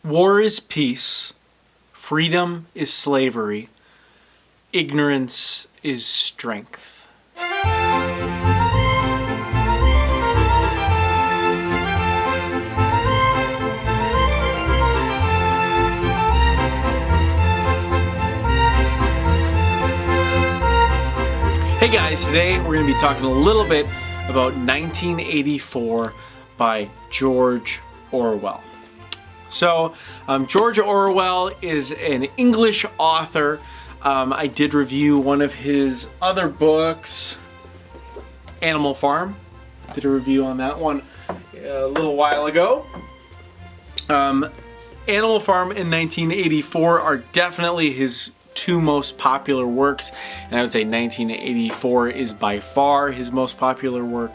War is peace, freedom is slavery, ignorance is strength. Hey guys, today we're going to be talking a little bit about 1984 by George Orwell. So, George Orwell is an English author. I did review one of his other books, Animal Farm. Did a review on that one a little while ago. Animal Farm and 1984 are definitely his two most popular works, and I would say 1984 is by far his most popular work.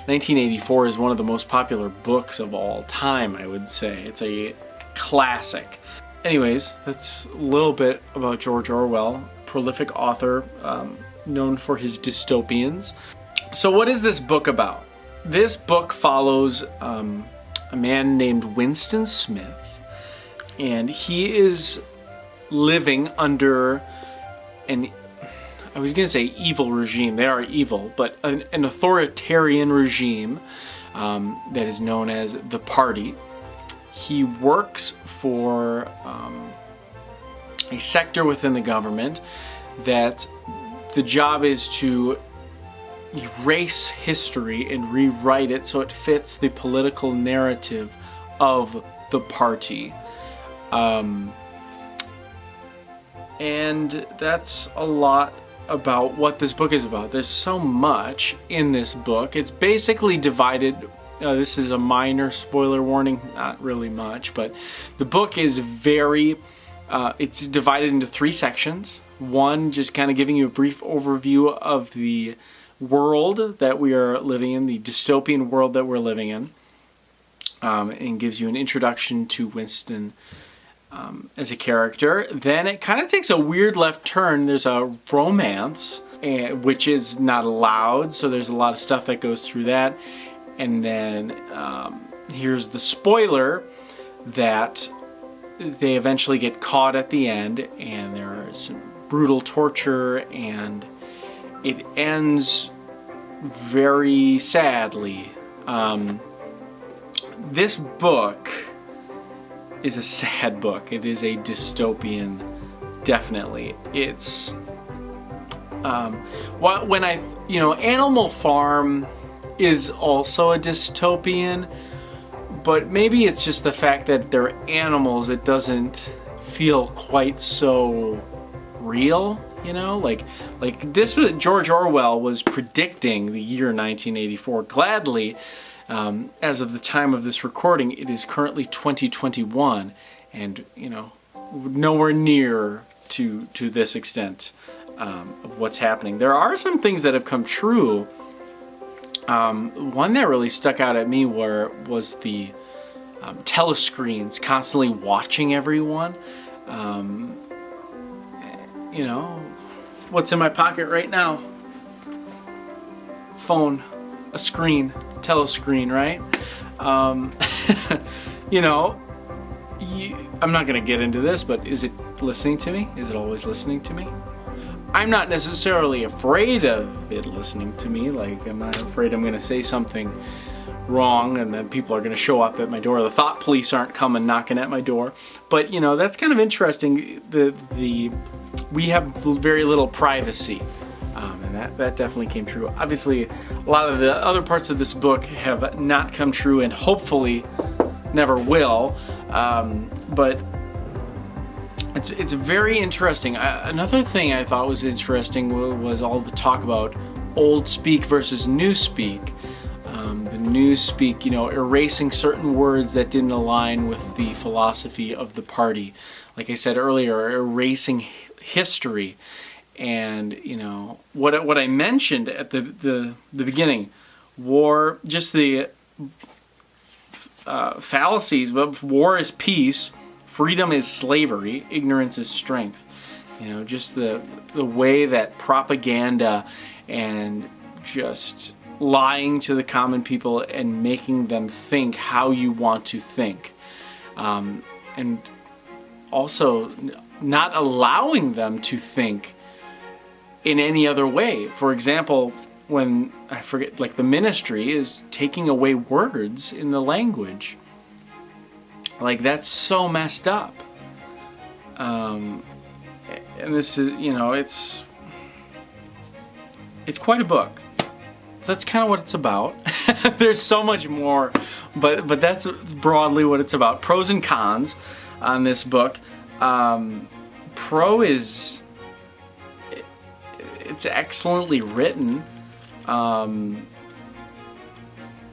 1984 is one of the most popular books of all time, I would say. It's a classic. Anyways, that's a little bit about George Orwell, prolific author, known for his dystopians. So what is this book about? This book follows a man named Winston Smith, and he is living under an, I was going to say evil regime. They are evil, but an authoritarian regime that is known as the Party. He works for a sector within the government that the job is to erase history and rewrite it so it fits the political narrative of the Party. And that's a lot about what this book is about. There's so much in this book. It's basically divided. This is a minor spoiler warning, not really much, but the book is it's divided into three sections. One, just kind of giving you a brief overview of the world that we are living in, the dystopian world that we're living in, and gives you an introduction to Winston as a character. Then it kind of takes a weird left turn. There's a romance, which is not allowed, so there's a lot of stuff that goes through that. And then here's the spoiler that they eventually get caught at the end, and there is some brutal torture, and it ends very sadly. This book is a sad book. It is a dystopian, definitely. It's Animal Farm is also a dystopian, but maybe it's just the fact that they're animals. It doesn't feel quite so real, like this was George Orwell was predicting the year 1984. Gladly, as of the time of this recording, it is currently 2021, and nowhere near to this extent of what's happening. There are some things that have come true. One that really stuck out at me was the telescreens constantly watching everyone. What's in my pocket right now? Phone, a screen, telescreen, right? I'm not going to get into this, but is it listening to me? Is it always listening to me? I'm not necessarily afraid of it listening to me. I'm not afraid I'm going to say something wrong and then people are going to show up at my door. The thought police aren't coming knocking at my door. But, that's kind of interesting. We have very little privacy. And that definitely came true. Obviously, a lot of the other parts of this book have not come true and hopefully never will. But it's very interesting. Another thing I thought was interesting was all the talk about old speak versus new speak. The new speak, erasing certain words that didn't align with the philosophy of the Party. Like I said earlier, erasing history. And what I mentioned at the beginning, war, just the fallacies. But war is peace, freedom is slavery, ignorance is strength. Just the way that propaganda and just lying to the common people and making them think how you want to think and also not allowing them to think in any other way. For example, when I forget, like the ministry is taking away words in the language. Like, that's so messed up. And this is, it's quite a book. So that's kind of what it's about. There's so much more, but that's broadly what it's about. Pros and cons on this book. Pro is, it's excellently written.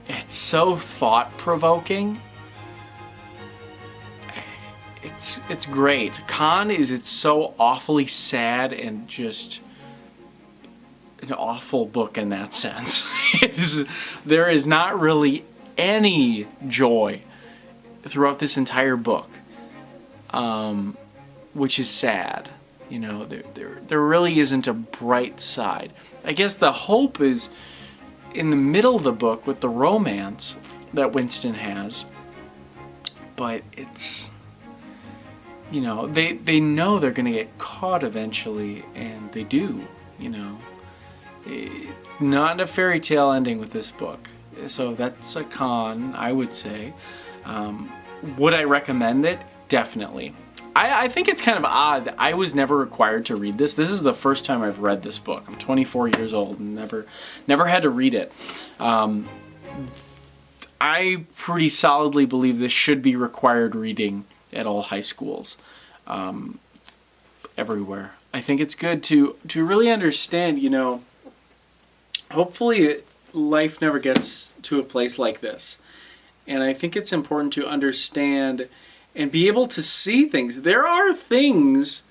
It's so thought-provoking. It's great. Con is it's so awfully sad and just an awful book in that sense. There is not really any joy throughout this entire book, which is sad. There really isn't a bright side. I guess the hope is in the middle of the book with the romance that Winston has, but it's, they know they're going to get caught eventually, and they do, Not a fairy tale ending with this book. So that's a con, I would say. Would I recommend it? Definitely. I think it's kind of odd. I was never required to read this. This is the first time I've read this book. I'm 24 years old and never had to read it. I pretty solidly believe this should be required reading at all high schools, everywhere. I think it's good to really understand, hopefully life never gets to a place like this. And I think it's important to understand and be able to see things. There are things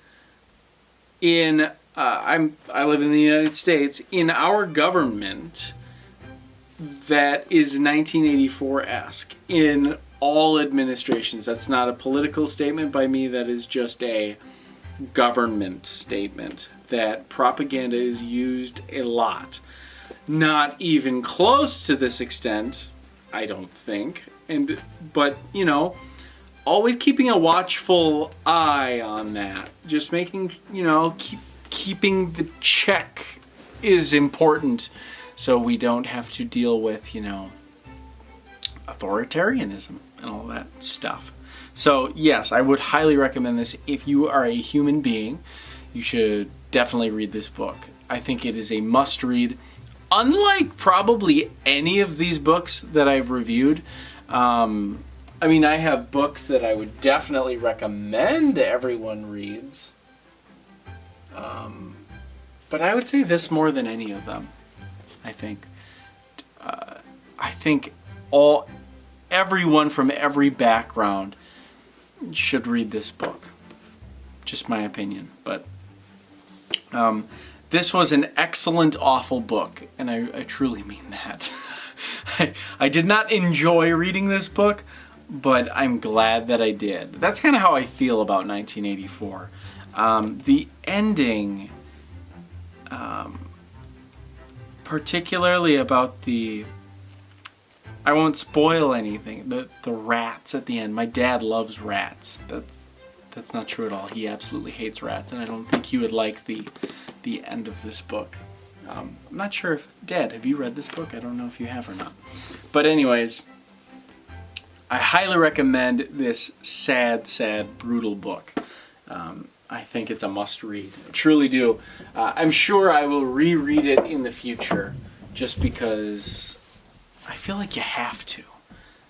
in, I live in the United States, in our government that is 1984-esque in all administrations. That's not a political statement by me, that is just a government statement, that propaganda is used a lot. Not even close to this extent, I don't think. But always keeping a watchful eye on that. Just making, keeping the check is important, so we don't have to deal with, authoritarianism and all that stuff. So yes, I would highly recommend this. If you are a human being, you should definitely read this book. I think it is a must-read. Unlike probably any of these books that I've reviewed, I have books that I would definitely recommend everyone reads. But I would say this more than any of them, I think. I think everyone from every background should read this book. Just my opinion. But this was an excellent, awful book, and I truly mean that. I did not enjoy reading this book, but I'm glad that I did. That's kind of how I feel about 1984. The ending, particularly about I won't spoil anything, the rats at the end. My dad loves rats. That's not true at all. He absolutely hates rats, and I don't think he would like the end of this book. I'm not sure if... Dad, have you read this book? I don't know if you have or not. But anyways, I highly recommend this sad, sad, brutal book. I think it's a must-read. I truly do. I'm sure I will reread it in the future, just because I feel like you have to.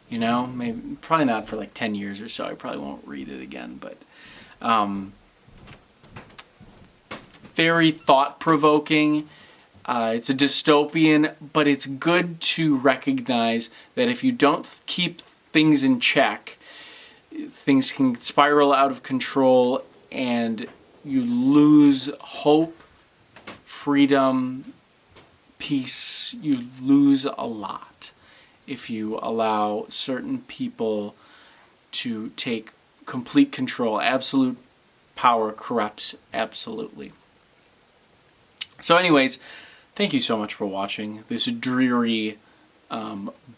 Maybe, probably not for like 10 years or so. I probably won't read it again, but... very thought-provoking. It's a dystopian, but it's good to recognize that if you don't keep things in check, things can spiral out of control and you lose hope, freedom, peace. You lose a lot if you allow certain people to take complete control. Absolute power corrupts absolutely. So anyways, thank you so much for watching this dreary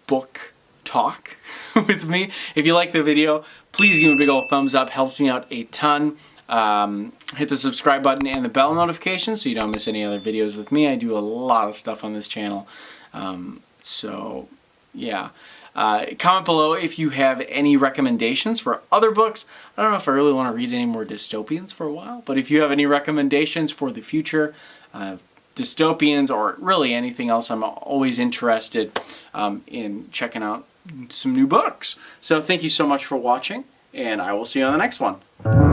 book talk with me. If you like the video, please give me a big old thumbs up. Helps me out a ton. Hit the subscribe button and the bell notification so you don't miss any other videos with me. I do a lot of stuff on this channel. So yeah. Comment below if you have any recommendations for other books. I don't know if I really want to read any more dystopians for a while, but if you have any recommendations for the future, dystopians or really anything else, I'm always interested in checking out some new books. So thank you so much for watching, and I will see you on the next one.